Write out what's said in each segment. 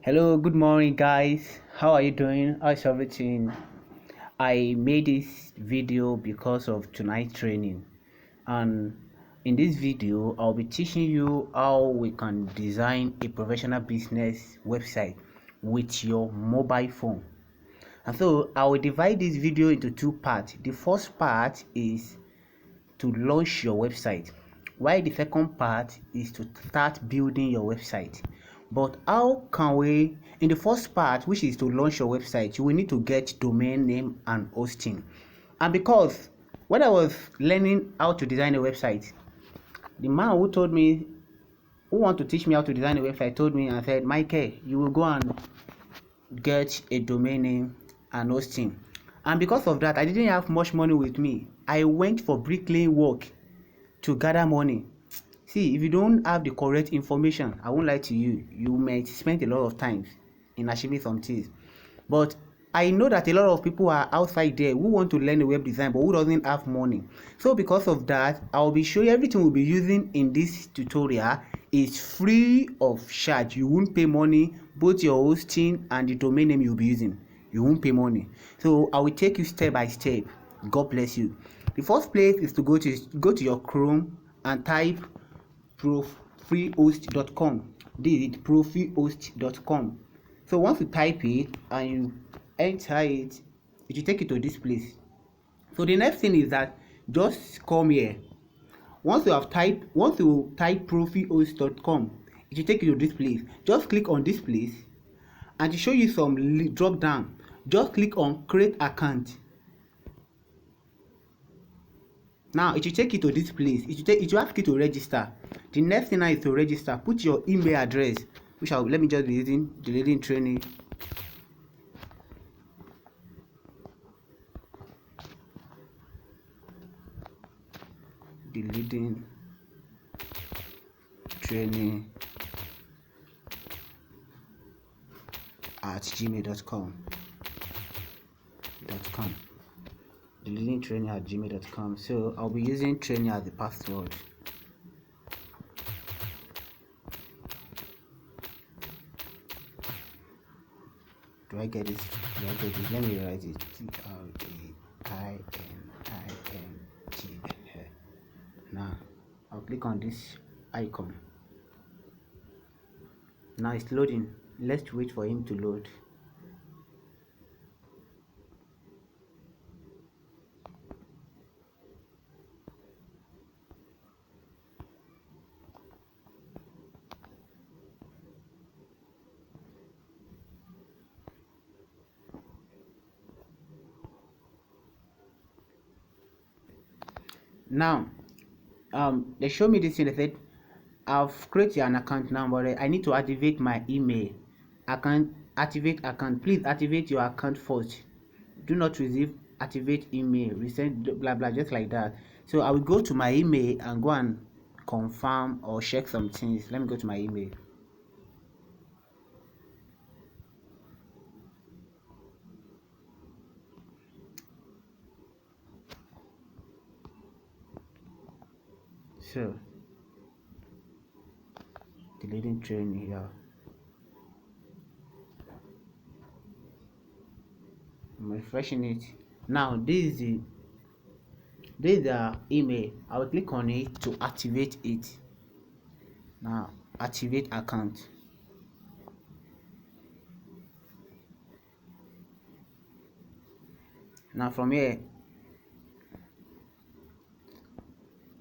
Hello, good morning, guys. How are you doing? How's everything? I made this video because of tonight's training, and in this video, I'll be teaching you how we can design a professional business website with your mobile phone. And so, I will divide this video into two parts. The first part is to launch your website, while the second part is to start building your website. But how can we, in the first part, which is to launch your website, you will need to get domain name and hosting. And because when I was learning how to design a website, the man who want to teach me how to design a website told me and said, Michael, you will go and get a domain name and hosting. And because of that, I didn't have much money with me. I went for bricklaying work to gather money. See, if you don't have the correct information, I won't lie to you, you might spend a lot of time in achieving some things. But I know that a lot of people are outside there who want to learn the web design but who doesn't have money. So because of that, I'll be showing everything we'll be using in this tutorial is free of charge. You won't pay money, both your hosting and the domain name you'll be using. You won't pay money. So I will take you step by step. God bless you. The first place is to go to your Chrome and type profreehost.com. This is profreehost.com. So once you type it and you enter it, it will take you to this place. So the next thing is that just come here. Once you type profreehost.com, it will take you to this place. Just click on this place, and to show you some drop down, just click on create account. Now it will take you to this place. It will ask you to register. The next thing now is to register. Put your email address, which let me just be using Dleading training. Dleading training at gmail.com. Dleading training at gmail.com. So I'll be using training as the password. Do I get it? Let me write it. T-R-A-I-N-I-N-G. Now I'll click on this icon. Now it's loading. Let's wait for him to load. Now they show me this thing. They said I've created an account now, but I need to activate my email account. Activate account. Please activate your account first. Do not receive activate email resend blah blah, just like that. So I will go to my email and go and confirm or check some things. Let me go to my email. So Dleading training here. I'm refreshing it. Now this is the email. I will click on it to activate it. Now activate account. Now from here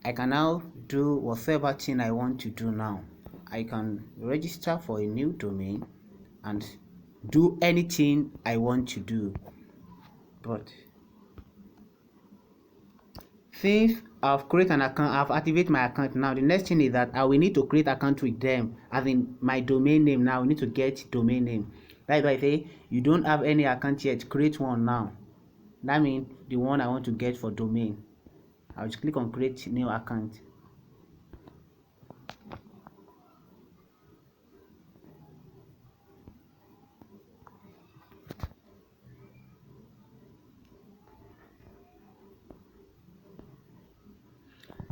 I can now do whatever thing I want to do. Now I can register for a new domain and do anything I want to do. But since I've created an account, I've activated my account. Now the next thing is that I will need to create account with them, as in my domain name. Now we need to get domain name. That's why I say you don't have any account yet, create one now. That means the one I want to get for domain. I'll just click on create new account.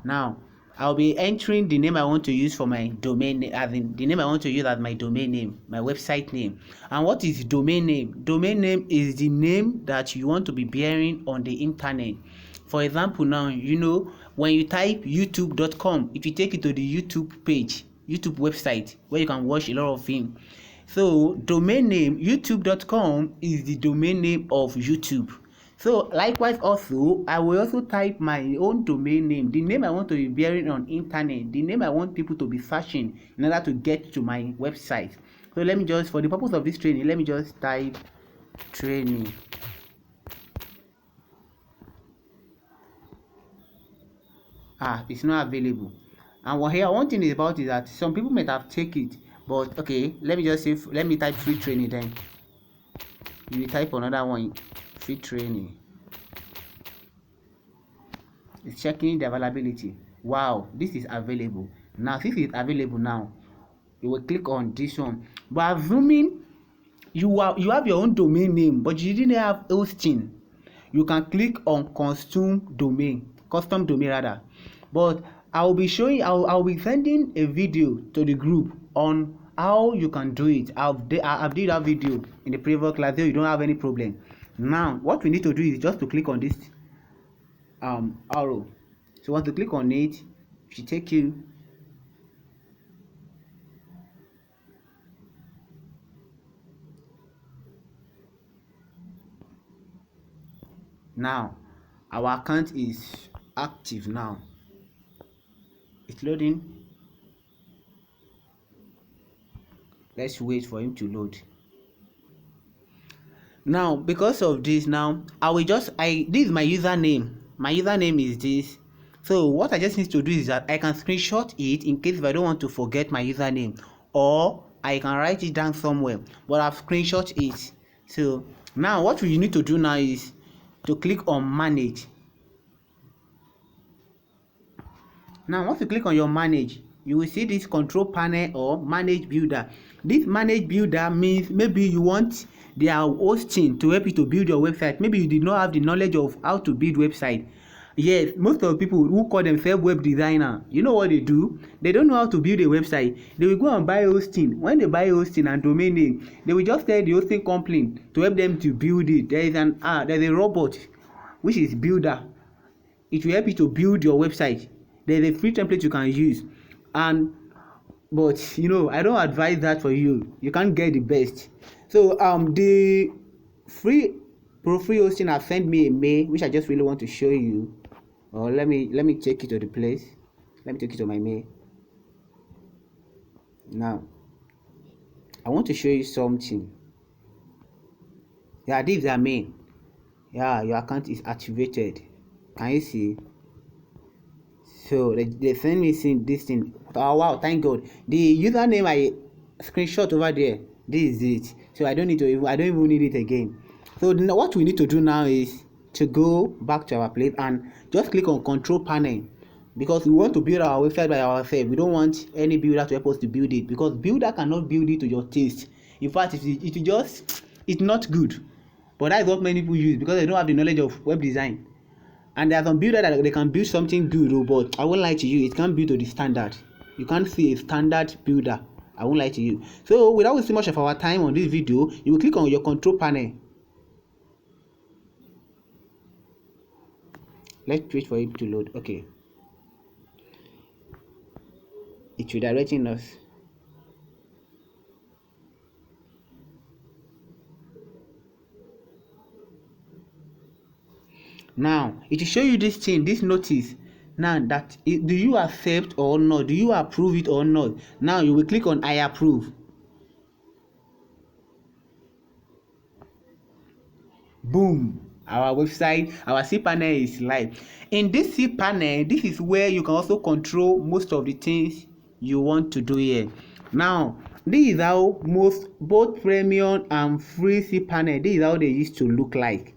Now I'll be entering the name I want to use for my domain, as in the name I want to use as my domain name, my website name. And what is domain name? Domain name is the name that you want to be bearing on the internet. For example, now, when you type youtube.com, it will take you to the YouTube page, YouTube website, where you can watch a lot of things. So domain name youtube.com is the domain name of YouTube. So likewise also, I will also type my own domain name, the name I want to be bearing on internet, the name I want people to be searching in order to get to my website. So let me just, for the purpose of this training, let me just type training. It's not available. And what here, one thing is about is that some people might have taken it, but okay, let me just say, let me type free training. Then you will type another one, free training. It's checking the availability. Wow, this is available. Now since it's available now, you will click on this one. But assuming you have your own domain name, but you didn't have hosting, you can click on custom domain rather. But I'll be sending a video to the group on how you can do it. I've did that video in the previous class, so you don't have any problem. Now what we need to do is just to click on this arrow. So once you click on it, it should take you now. Our account is active now. It's loading. Let's wait for him to load. Now because of this, now this is my username. My username is this. So what I just need to do is that I can screenshot it in case if I don't want to forget my username, or I can write it down somewhere, but I've screenshot it. So now what we need to do now is to click on manage. Now once you click on your manage, you will see this control panel or manage builder. This manage builder means maybe you want their hosting to help you to build your website. Maybe you did not have the knowledge of how to build website. Yes, most of the people who call themselves web designer, you know what they do? They don't know how to build a website. They will go and buy hosting. When they buy hosting and domain name, they will just tell the hosting company to help them to build it. There's a robot which is builder. It will help you to build your website. There's a free template you can use, but I don't advise that for you. You can't get the best. So the free hosting have sent me a mail which I just really want to show you. Or let me take it to the place. Let me take it to my mail. Now I want to show you something. Yeah, this is their mail. Yeah, your account is activated. Can you see? So they send me this thing. Oh wow, thank God. The username I screenshot over there, this is it. So I don't even need it again. So what we need to do now is to go back to our place and just click on control panel, because we want to build our website by ourselves. We don't want any builder to help us to build it, because builder cannot build it to your taste. In fact, it's not good. But that's what many people use because they don't have the knowledge of web design. And there are some builders that they can build something good, but I won't lie to you, it can't build to the standard. You can't see a standard builder. I won't lie to you. So without wasting much of our time on this video, you will click on your control panel. Let's wait for it to load. Okay. It's redirecting us. Now it will show you this thing, this notice. Now that do you accept or not? Do you approve it or not? Now you will click on I approve. Boom. Our website, our cPanel is live. In this cPanel, this is where you can also control most of the things you want to do here. Now this is how both premium and free cPanel, this is how they used to look like.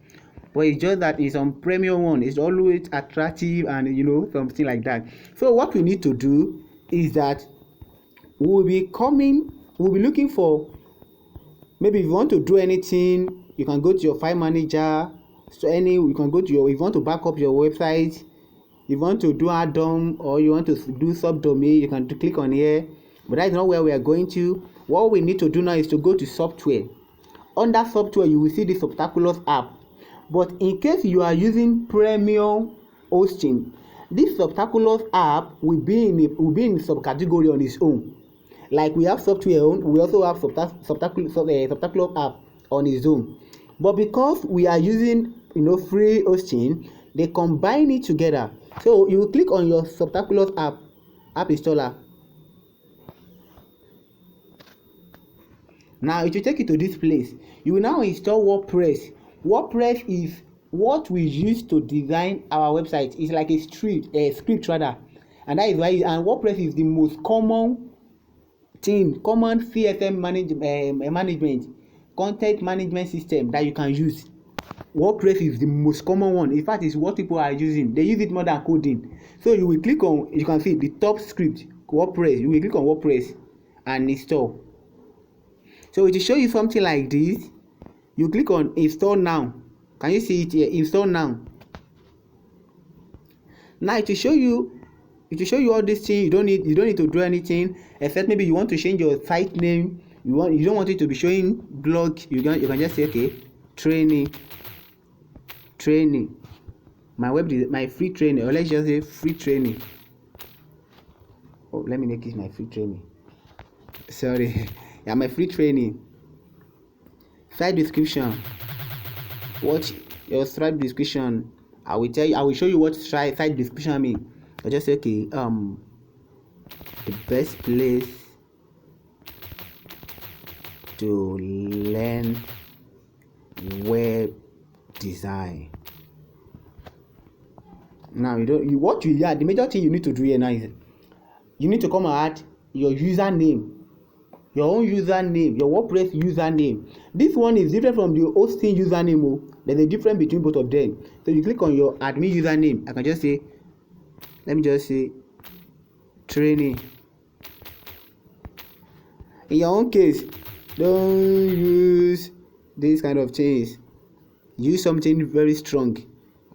But it's just that it's on premium one, it's always attractive and something like that. So what we need to do is that we'll be looking for, maybe if you want to do anything, you can go to your file manager. So you can go to if you want to back up your website, you want to do add-on or you want to do subdomain, you can click on here, but that is not where we are going to. What we need to do now is to go to software. Under software, you will see the Subtaculous app, but in case you are using premium hosting, this Subtaculous app will be in subcategory on its own. Like we have software own, we also have Subtaculous app on its own. But because we are using free hosting, they combine it together. So you will click on your Subtaculous app installer. Now it will take you to this place. You will now install WordPress. WordPress is what we use to design our website. It's like a script rather, and that is why. And WordPress is the most common CSM management, content management system that you can use. WordPress is the most common one. In fact, it's what people are using. They use it more than coding. So you will click on, you can see the top script, WordPress. You will click on WordPress and install. So it will show you something like this. You click on install now. Can you see it here? Install now. Now it will show you all these things. You don't need to do anything except maybe you want to change your site name. You don't want it to be showing blog. You can just say okay, training. My free training, or let's just say free training. Oh, let me make it my free training. Sorry. Yeah, my free training. Site description. What your site description? I will show you what site description means. I just say okay, the best place to learn web design. Now the major thing you need to do here now is you need to come and add your username, your own username, your WordPress username. This one is different from the hosting username. There's a difference between both of them. So you click on your admin username. I can just say, let me just say training. In your own case, don't use this kind of things. Use something very strong.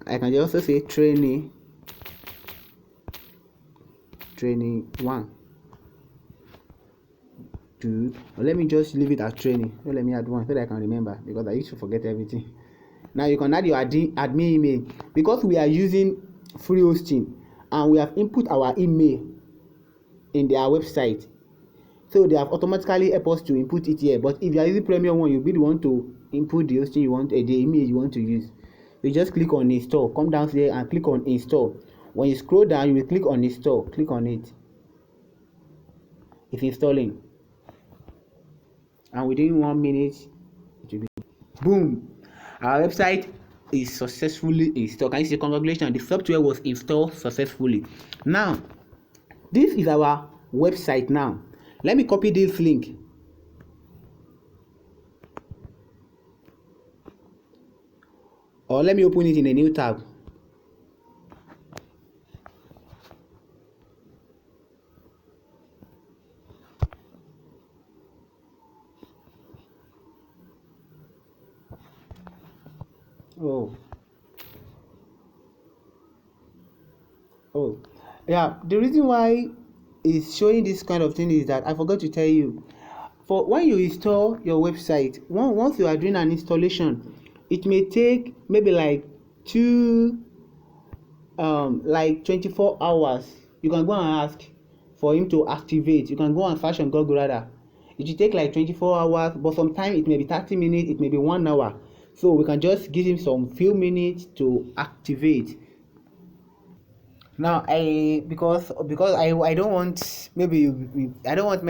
I can also say training 1, 2, or let me just leave it as training. So let me add 1 so that I can remember, because I used to forget everything. Now you can add your admin email, because we are using free hosting and we have input our email in their website, so they have automatically helped us to input it here. But if you are using premium one, you'll be the one to input the hosting you want, the email you want to use. You just click on install, come down here and click on install. When you scroll down, you will click on install. Click on it. It's installing, and within 1 minute it will be boom, our website is successfully installed. Can you see? Congratulations, the software was installed successfully. Now this is our website. Now let me copy this link. Or let me open it in a new tab. Oh yeah, the reason why it's showing this kind of thing is that I forgot to tell you. For when you install your website, once you are doing an installation, it may take maybe like 24 hours. You can go and ask for him to activate. You can go and search on Google rather. It will take like 24 hours, but sometimes it may be 30 minutes, it may be 1 hour. So we can just give him some few minutes to activate. Now because I don't want, I don't want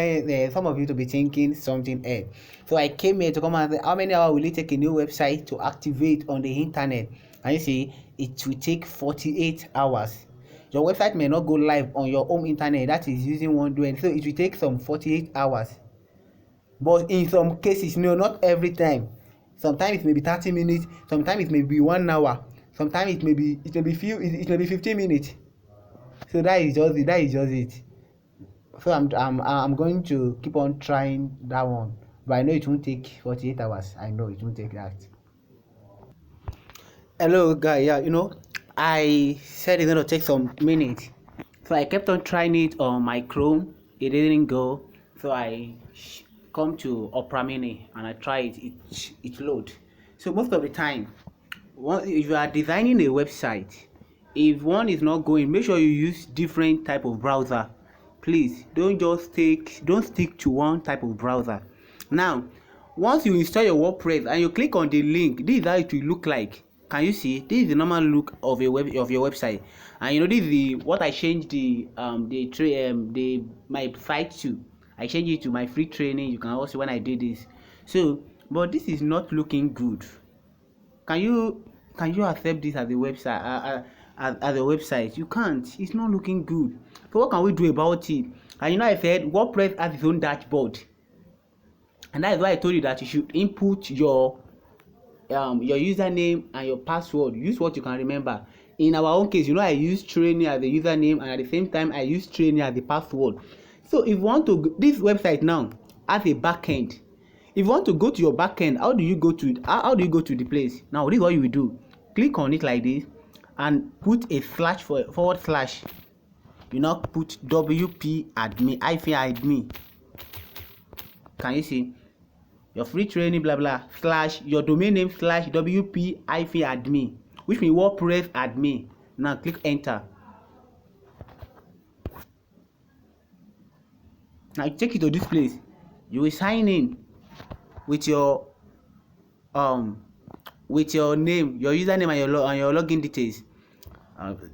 some of you to be thinking something else. So I came here to come and say, how many hours will it take a new website to activate on the internet? And you see, it will take 48 hours. Your website may not go live on your home internet that is using OneDwell, so it will take some 48 hours. But in some cases, no, not every time. Sometimes it may be 30 minutes, sometimes it may be 1 hour, sometimes it may be 15 minutes. So that is just it. So I'm going to keep on trying that one, but I know it won't take 48 hours. I know it won't take that. Hello guy, yeah, I said it's gonna take some minutes, so I kept on trying it on my Chrome. It didn't go, so I come to Opera Mini and I try it. It load. So most of the time, if you are designing a website, if one is not going, make sure you use different type of browser. Please don't stick to one type of browser. Now, once you install your WordPress and you click on the link, this is how it will look like. Can you see? This is the normal look of your website, and you know this is the what I changed my site to. I changed it to my free training. You can also when I did this. So, but this is not looking good. Can you accept this as a website? As a website, you can't. It's not looking good. So what can we do about it? And you know, I said WordPress has its own dashboard, and that is why I told you that you should input your username and your password. Use what you can remember. In our own case, you know, I use training as the username, and at the same time I use training as the password. So if you want to, this website now has a backend. If you want to go to your backend, how do you go to the place? Now this is what you will do. Click on it like this and put a slash forward slash. You now put WP admin. Can you see? Your free training blah blah slash your domain name slash WP admin, which means WordPress admin. Now click enter. Now you take it to this place. You will sign in with your name, your username and your login details.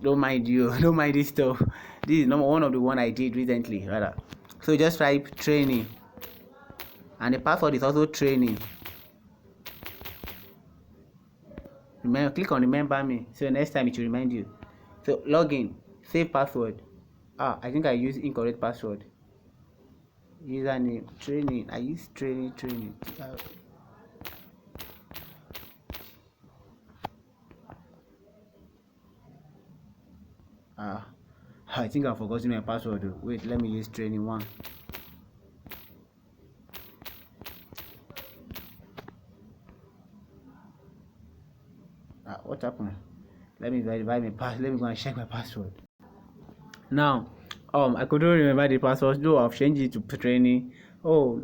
Don't mind this stuff. This is number one of the one I did recently rather. So just type training, and the password is also training. Remember, click on remember me, so next time it will remind you. So login, save password. I think I used incorrect password. Username training. I use training. I think I've forgotten my password. Wait, let me use training 1. What happened? Let me verify my password. Let me go and check my password. Now, I couldn't remember the password, though I've changed it to training. Oh,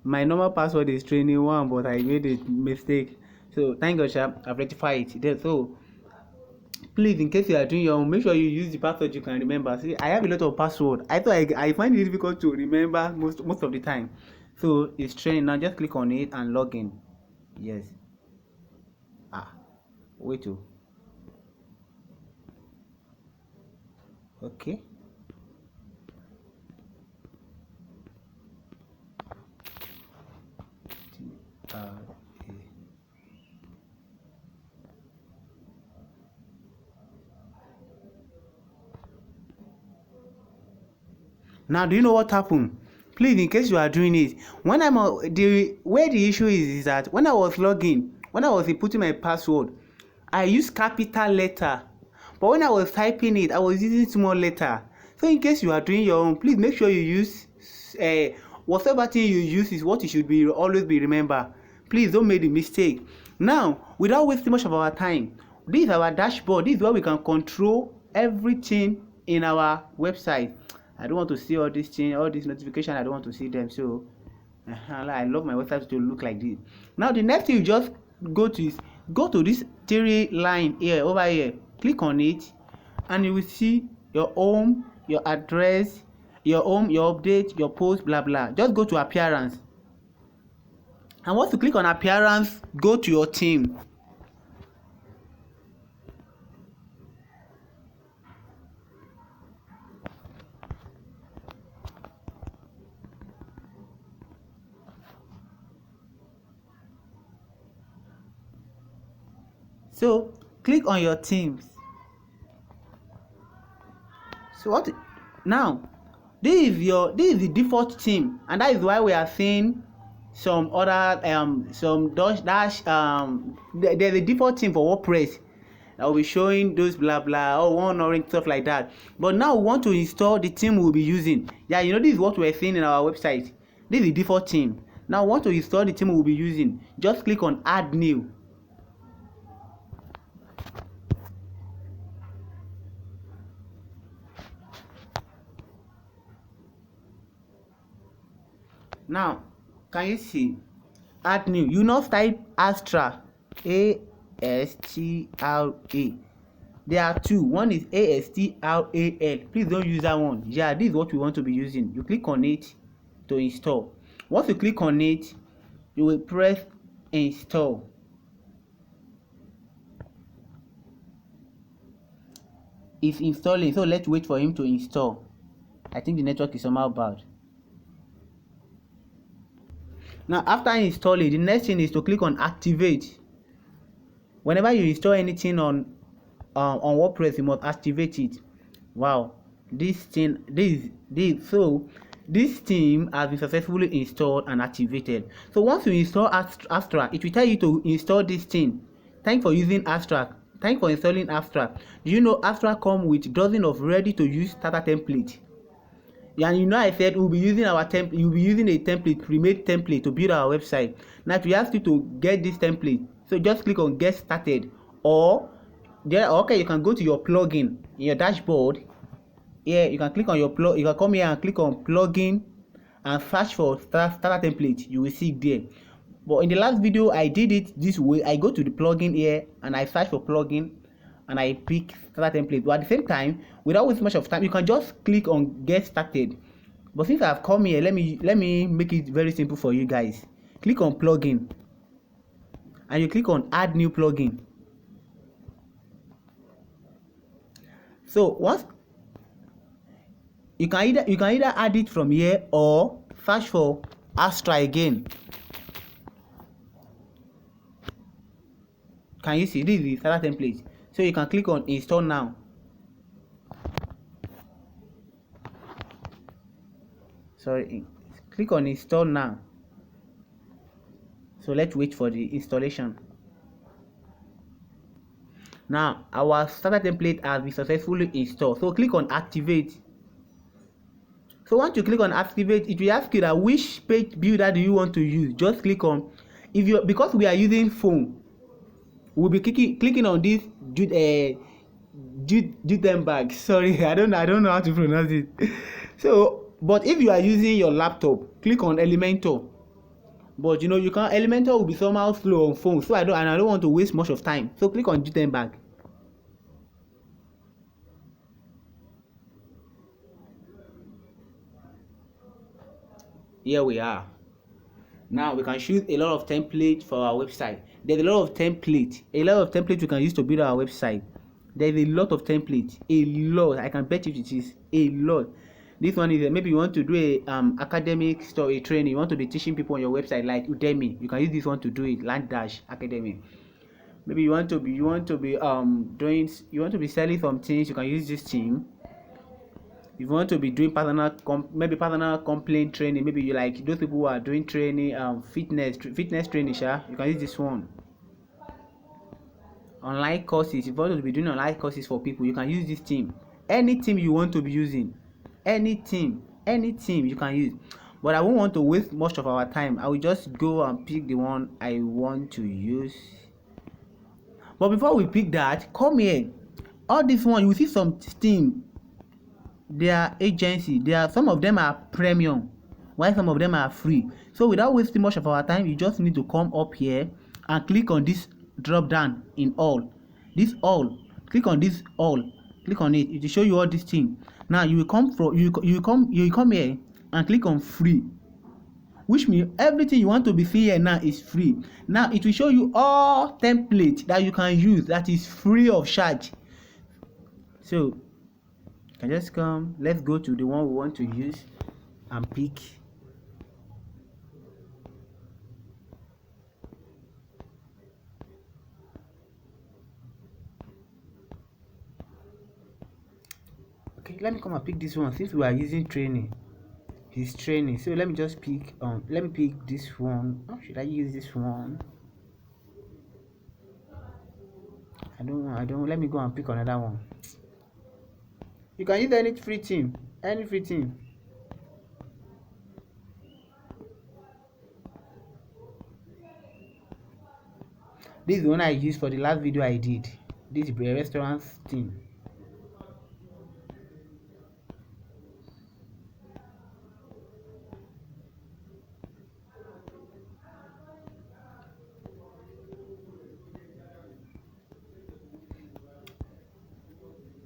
my normal password is training 1, but I made a mistake. So thank God, I've rectified it. So please, in case you are doing your own, make sure you use the password you can remember. See, I have a lot of password. I find it difficult to remember most of the time. So it's training. Now just click on it and log in. Yes. Wait to. Okay. Now, do you know what happened? Please, in case you are doing it, when I'm where the issue is that when I was inputting my password, I used capital letter, but when I was typing it, I was using small letter. So in case you are doing your own, please make sure you use whatever thing you use is what you should be always be remember. Please don't make the mistake. Now, without wasting much of our time, this is our dashboard. This is where we can control everything in our website. I don't want to see all this notification. I don't want to see them. So I love my website to look like this. Now the next thing you just go to this 3 line here over here. Click on it, and you will see your home, your address, your home, your update, your post, blah blah. Just go to appearance, and once you click on appearance, go to your theme. So click on your themes. So what now? This is the default theme, and that is why we are seeing some other there's a default theme for WordPress that will be showing those blah blah one orange stuff like that. But now we want to install the theme we'll be using. Yeah, you know, this is what we're seeing in our website. This is the default theme. Now we want to install the theme we'll be using. Just click on add new. Now, can you see? Add new. You not type Astra, Astra. There are two. One is Astral. Please don't use that one. Yeah, this is what we want to be using. You click on it to install. Once you click on it, you will press install. It's installing, so let's wait for him to install. I think the network is somehow bad. Now, after installing, the next thing is to click on activate. Whenever you install anything on WordPress, you must activate it. Wow, this thing, so this theme has been successfully installed and activated. So once you install Astra, it will tell you to install this thing. Thanks for using Astra. Thanks for installing Astra. Do you know Astra come with dozens of ready-to-use starter templates? Yeah, and you know I said we'll be using our template. You'll be using a template, pre-made template to build our website. Now, if we ask you to get this template, so just click on Get Started, or there. Okay, you can go to your plugin in your dashboard. Here, you can click on your plug. You can come here and click on plugin and search for starter template. You will see it there. But in the last video, I did it this way. I go to the plugin here and I search for plugin and I pick starter template. But at the same time, without wasting much of time, you can just click on Get Started. But since I've come here, let me make it very simple for you guys. Click on plugin and you click on Add New Plugin. So once you can either add it from here or search for Astra again. Can you see? This is the starter template. So you can click on Install Now. Sorry, click on Install Now. So let's wait for the installation. Now our starter template has been successfully installed. So click on Activate. So once you click on Activate, it will ask you that which page builder do you want to use. Just click on, because we are using phone, we'll be clicking on this Dleading. Sorry, I don't know how to pronounce it. So, but if you are using your laptop, click on Elementor. But you know, you can't. Elementor will be somehow slow on phone, so I don't want to waste much of time. So click on Dleading. Here we are. Now we can choose a lot of templates for our website. There's a lot of templates we can use to build our website. There's a lot of templates, a lot. I can bet you it is a lot. This one is maybe you want to do a academic story training. You want to be teaching people on your website like Udemy. You can use this one to do it. Land Dash Academy. Maybe you want to be selling some things. You can use this theme. If you want to be doing personal complaint training, maybe you like those people who are doing training, fitness training, you can use this one. Online courses, if you want to be doing online courses for people, you can use this theme. Any theme you want to be using, any theme you can use. But I won't want to waste much of our time. I will just go and pick the one I want to use. But before we pick that, come here. All this one, you will see some theme. Their agency, some of them are premium while some of them are free. So without wasting much of our time, you just need to come up here and click on this drop down in all. Click on this all. Click on it. It will show you all this thing. Now you will come here and click on free, which means everything you want to be seeing here now is free. Now it will show you all templates that you can use that is free of charge. So can just come, let's go to the one we want to use and pick. Okay, let me come and pick this one since we are using training. His training. So let me just pick let me pick this one. Oh, should I use this one? I don't let me go and pick another one. You can use any free theme. This is the one I used for the last video I did. This is a restaurant theme.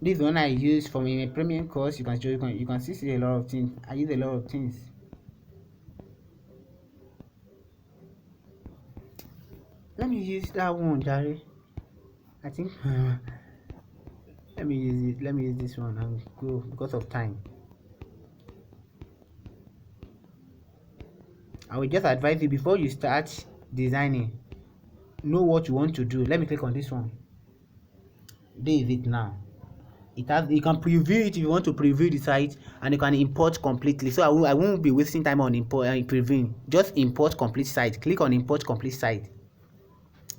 This one I use for my premium course. You can see a lot of things. I use a lot of things. Let me use that one, Jerry. I think let me use it. Let me use this one and go because of time. I will just advise you before you start designing, know what you want to do. Let me click on this one. There is it now. It has, you can preview it if you want to preview the site, and you can import completely. So I won't be wasting time on import previewing. Just import complete site. Click on import complete site.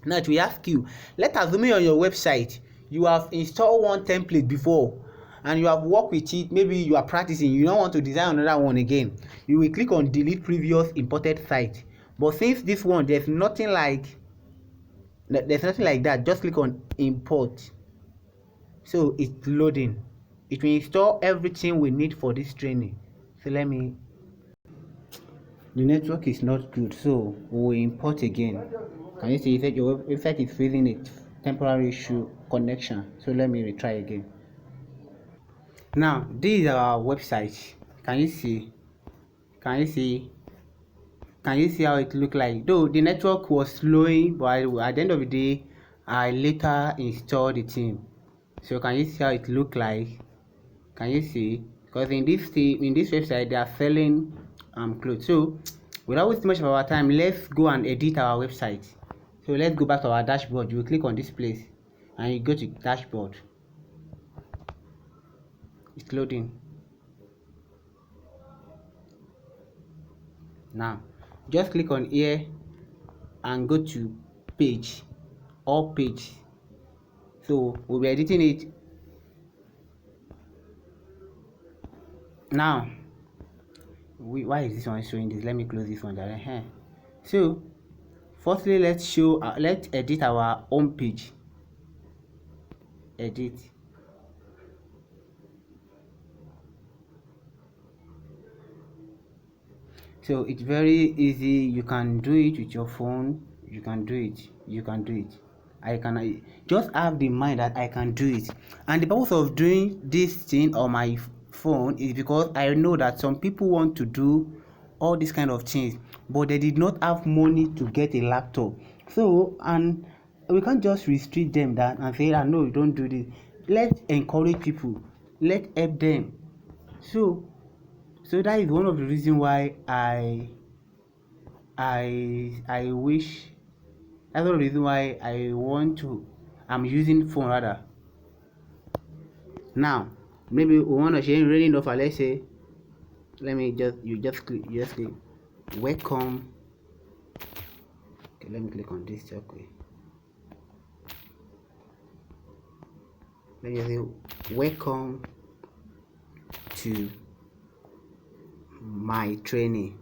Now it will ask you, let's assume on your website you have installed one template before and you have worked with it. Maybe you are practicing, you don't want to design another one again. You will click on delete previous imported site. But since this one there's nothing like that, just click on import. So it's loading. It will install everything we need for this training. So the network is not good, so we will import again. Can you see that your website is facing a temporary issue connection? So let me retry again. Now this is our website. Can you see? Can you see? Can you see how it look like? Though the network was slowing, but at the end of the day, I later installed the theme. So can you see how it look like? Can you see? Because in this website they are selling clothes. So without wasting much of our time, let's go and edit our website. So let's go back to our dashboard. You will click on this place and you go to dashboard. It's loading. Now just click on here and go to page, all page. So we'll be editing it now. Why is this one showing this? Let me close this one. So firstly, let's edit our home page. Edit. So it's very easy. You can do it with your phone. You can do it. I just have the mind that I can do it. And the purpose of doing this thing on my phone is because I know that some people want to do all these kind of things, but they did not have money to get a laptop. So, and we can't just restrict them that and say, ah, no, don't do this. Let's encourage people. Let's help them. So that is one of the reasons why I wish. That's one of the reasons why I'm using phone rather. Now maybe we want to share reading offer. Let's say, you just click welcome. Okay, let me click on this. Okay, let me say welcome to my training.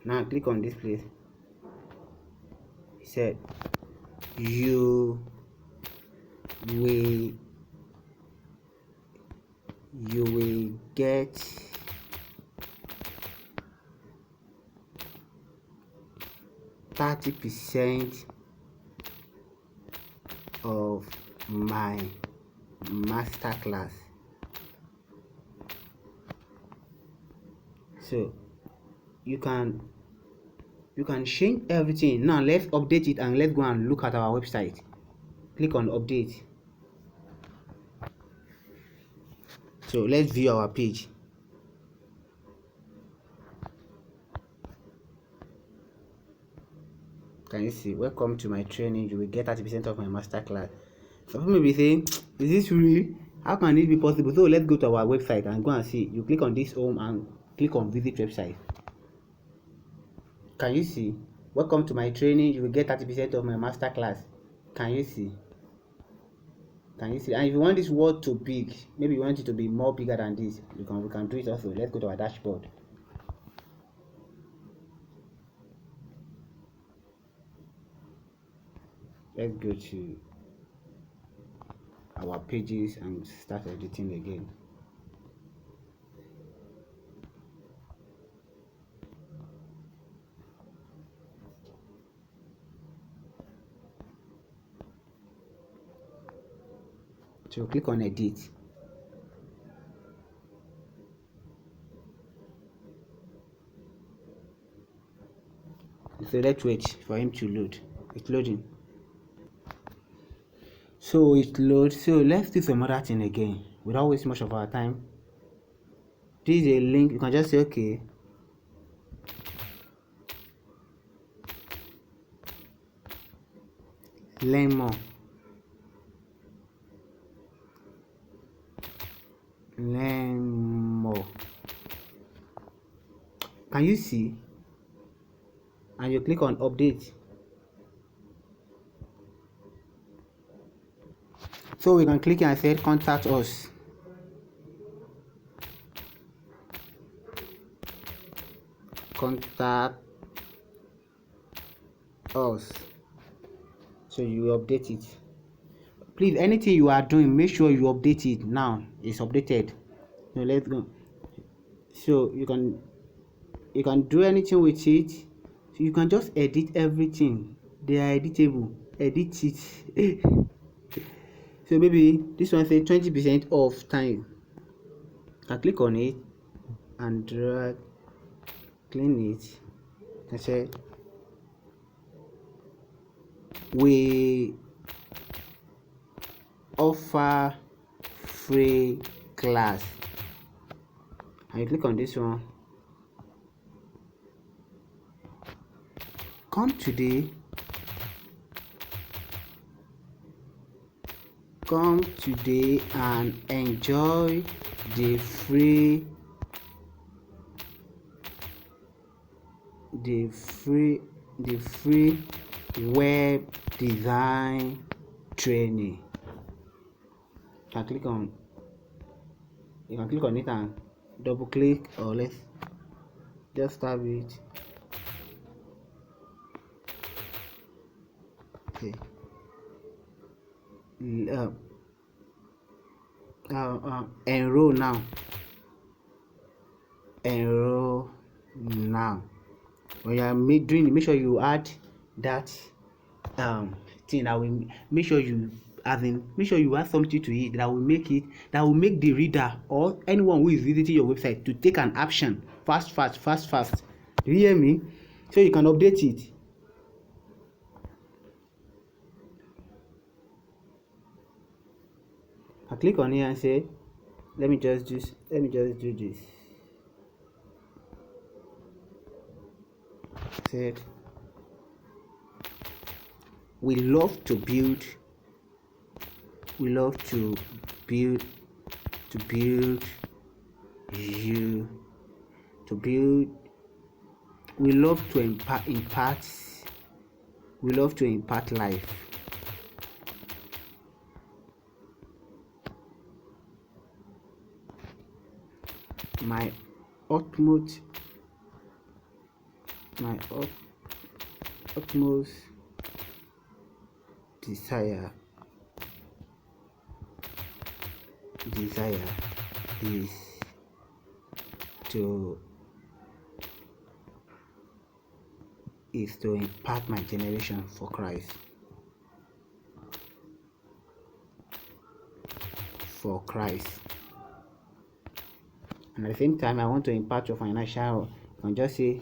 Now click on this place. It said you will get 30% of my masterclass. So you can change everything. Now let's update it and let's go and look at our website. Click on update. So let's view our page. Can you see? Welcome to my training. You will get 30% of my masterclass. Some people may be saying, is this real? How can it be possible? So let's go to our website and go and see. You click on this home and click on visit website. Can you see? Welcome to my training. You will get 30% of my masterclass. Can you see? And if you want this word to big, maybe you want it to be more bigger than this, we can do it also. Let's go to our dashboard. Let's go to our pages and start editing again. So click on edit. So let's wait for him to load. It's loading. So it loads. So let's do some other thing again without wasting much of our time. This is a link. You can just say okay. Learn more. Learn more. Can you see? And you click on update. So we can click and say contact us. Contact us. So you update it. Please, anything you are doing, make sure you update it now. It's updated. So let's go. So you can do anything with it. So you can just edit everything. They are editable. Edit it. So maybe this one say 20% of time. I click on it and drag, clean it. I say we offer free class. And you click on this one. Come today and enjoy the free web design training. You can click on it and double click, or let's just start it. Okay. Enroll now. When you are doing it, make sure you add that thing that will make sure you make sure you add something to it that will make the reader or anyone who is visiting your website to take an action fast. Do you hear me? So you can update it. I click on here and say, let me just do this. Said we love to build we love to build life. My utmost desire is to impact my generation for Christ. And at the same time, I want to impact your financial. I can just say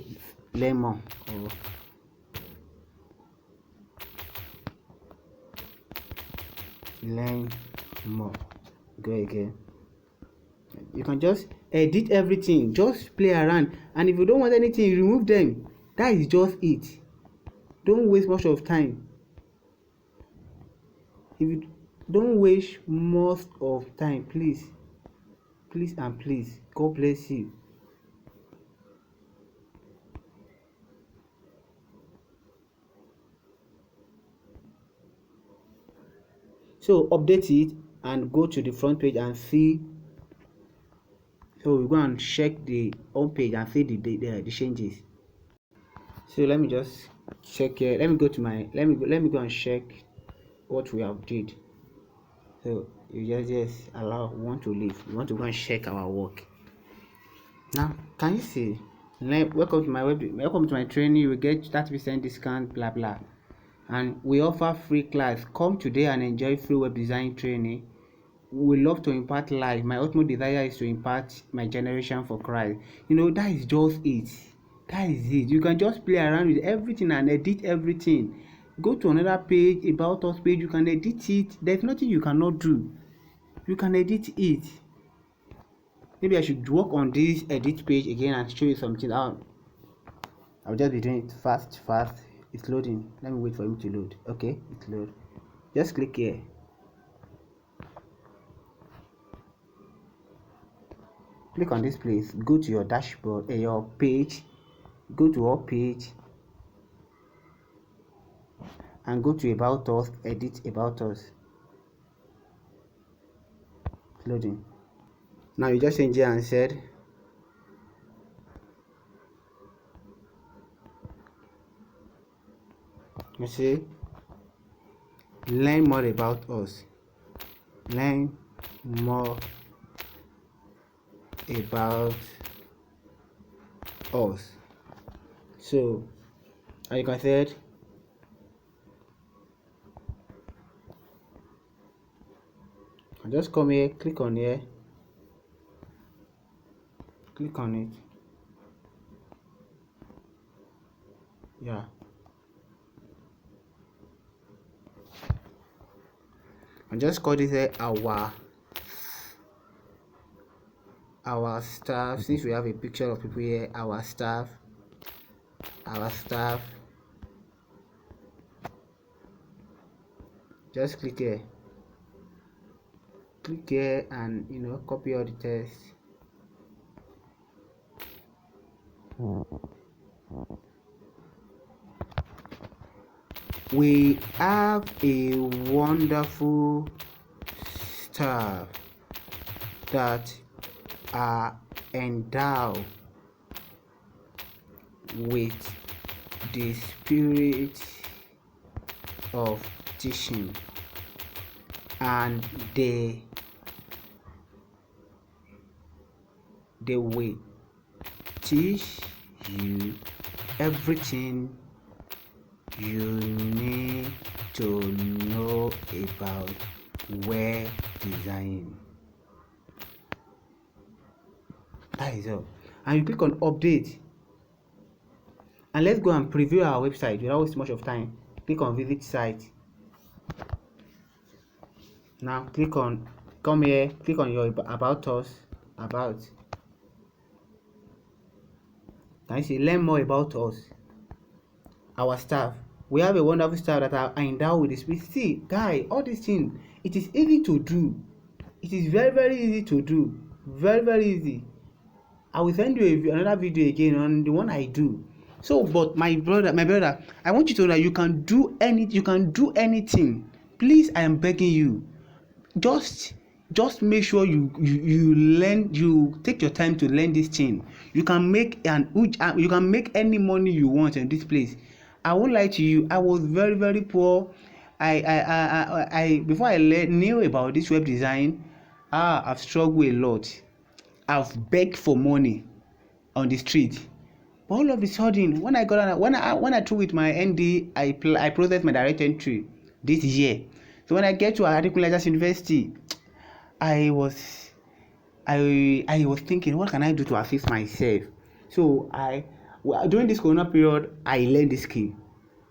learn more, or learn more. Go again. You can just edit everything, just play around, and if you don't want anything, remove them. That is just it. Don't waste much of time. If you don't waste most of time, please and please, God bless you. So update it and go to the front page and see. So we go and check the home page and see the changes. So let me just check here. Let me go and check what we have did. So you just allow. We want to leave. We want to go and check our work. Now can you see? Welcome to my training. You will get 30% discount, blah blah. And we offer free class. Come today and enjoy free web design training. would love to impart life. My ultimate desire is to impart my generation for Christ. That is just it. That is it. You can just play around with everything and edit everything. Go to another page, about us page, you can edit it. There's nothing you cannot do. You can edit it. Maybe I should work on this edit page again and show you something out. I'll just be doing it fast. It's loading. Let me wait for it to load. Okay, it's load. Just click here. Click on this place. Go to your dashboard, your page. Go to our page and go to about us. Edit about us. It's loading. Now you just change here and said you see, learn more about us. Learn more about us. So like I said, I just come here, click on here, click on it. Yeah, and just call this here our staff. Since we have a picture of people here, our staff. Just click here and copy all the text. We have a wonderful staff that are endowed with the spirit of teaching, and they will teach you everything you need to know about web design. That is all. And you click on update, and let's go and preview our website without wasting much of time. Click on visit site. Now come here, click on your about us. Can you see learn more about us, our staff? We have a wonderful staff that are endowed with the spirit. See, guy, all these things, it is easy to do. It is very, very easy to do. Very, very easy. I will send you another video again on the one I do. So, but my brother, I want you to know that you can do anything. Please, I am begging you. Just make sure you learn. You take your time to learn this thing. You can make any money you want in this place. I won't lie to you. I was very, very poor. I before I knew about this web design, I've struggled a lot. I've begged for money on the street. But all of a sudden, when I threw with my ND, I processed my direct entry this year. So when I get to Adekunle University, I was thinking, what can I do to assist myself? So during this Corona period, I learned this skill,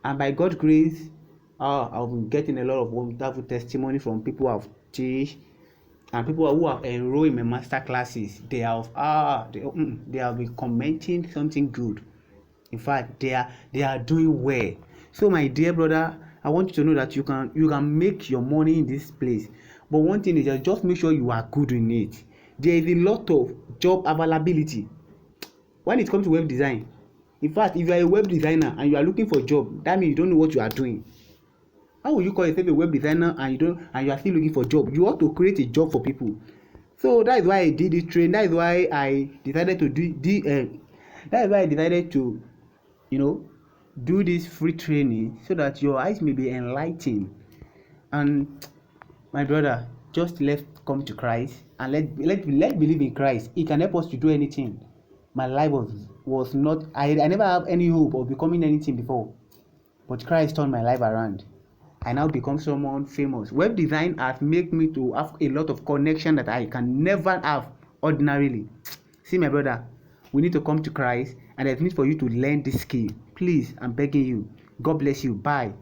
and by God's grace, I've been getting a lot of wonderful testimony from people who have teach and people who have enrolled in my master classes. They have been commenting something good. In fact, they are doing well. So my dear brother, I want you to know that you can make your money in this place. But one thing is just make sure you are good in it. There is a lot of job availability when it comes to web design. In fact, if you are a web designer and you are looking for a job, that means you don't know what you are doing. How will you call yourself a web designer and you are still looking for a job? You ought to create a job for people. So that is why I did this training. That is why I decided to do this free training, so that your eyes may be enlightened. And my brother, just let's come to Christ and let believe in Christ. He can help us to do anything. My life was not, I never have any hope of becoming anything before, but Christ turned my life around. I now become someone famous. Web design has made me to have a lot of connection that I can never have ordinarily. See, my brother, we need to come to Christ, and there's need for you to learn this skill. Please, I'm begging you. God bless you. Bye.